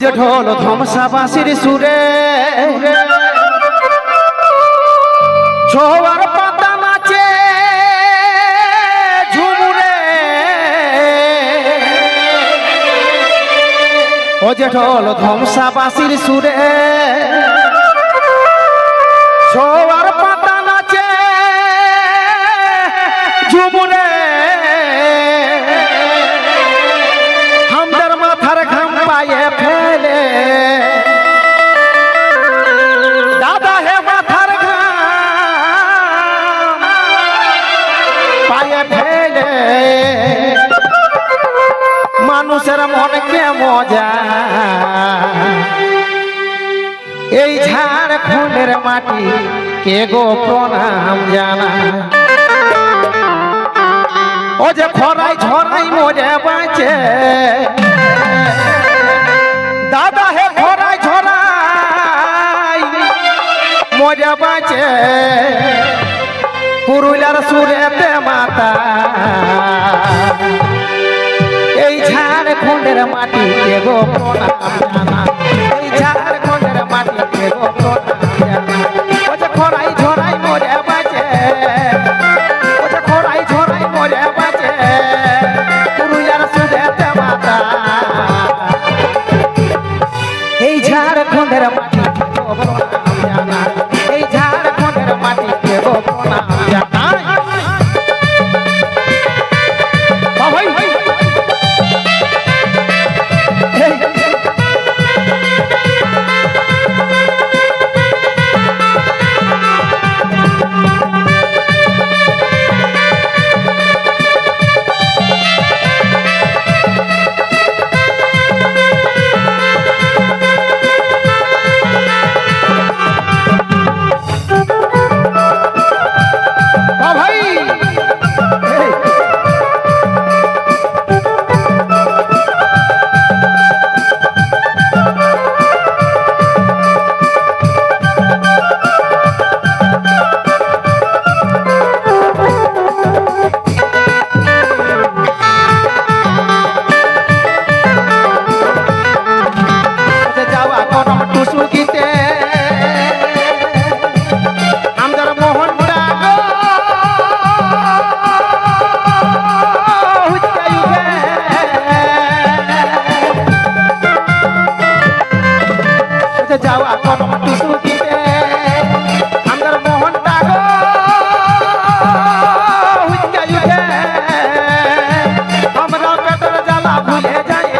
যে ঢোল ধমসা বাঁশির সুরে ছোয়ার পাতা নাচে ঝুমুরে, ও যে ঢোল ধমসা বাঁশির সুরে ছোয়ার পাতা নাচে ঝুমুরে, আমাদের মাথার ঘাম পায়ে ফেলে দাদা হে মাথার ঘাম পায়ে ফেলে মানুষের মনকে মজা এই ঝাড়খণ্ডের মাটি কে গো প্রণাম জানা, ও যে খরাই ঝরাই মরে বাঁচে দাদা হে খরাই ঝরাই মরে বাঁচে পুরুলিয়ার সুরেতে মাতা এই ঝাড়খণ্ডের মাটি কে গো প্রণাম জানা, এই ঝাড়খণ্ডের মাটি কে গো প্রণাম জানা, ও যে খরাই ঝরাই মরে বাঁচে, ও যে খরাই ঝরাই মরে বাঁচে পুরুলিয়ার সুরেতে মাতা এই ঝাড়খণ্ডের মাটি কে গো প্রণাম জানা, এই ঝাড়খণ্ডের মাটি কে গো প্রণাম জানা। যাওয়া কনম টুসু দিতে আমার মোহনটা গো হুইকা উঠে আমরা পেটের জ্বালা ভুলে যায়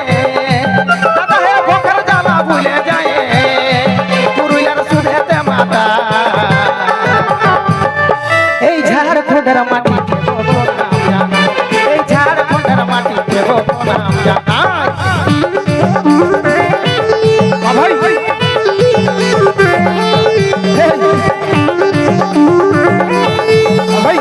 দাদা হে ভোখের জ্বালা ভুলে যায় পুরুলিয়ার সুরেতে মাতা এই ঝাড়খণ্ডের মাটি কে গো প্রণাম জানা, এই ঝাড়খণ্ডের মাটি কে গো প্রণাম জানা। ভাই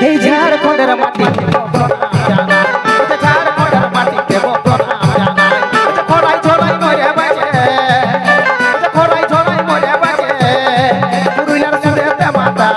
এই ঝাড়খণ্ডের মাটি দেব প্রণাম জানাই ওই ঝাড়খণ্ডের মাটি দেব প্রণাম জানাই ওই খড়াই ঝোলাই মরে বাজে ওই খড়াই ঝোলাই মরে বাজে পুরুলিয়ার সুরেতে মাতা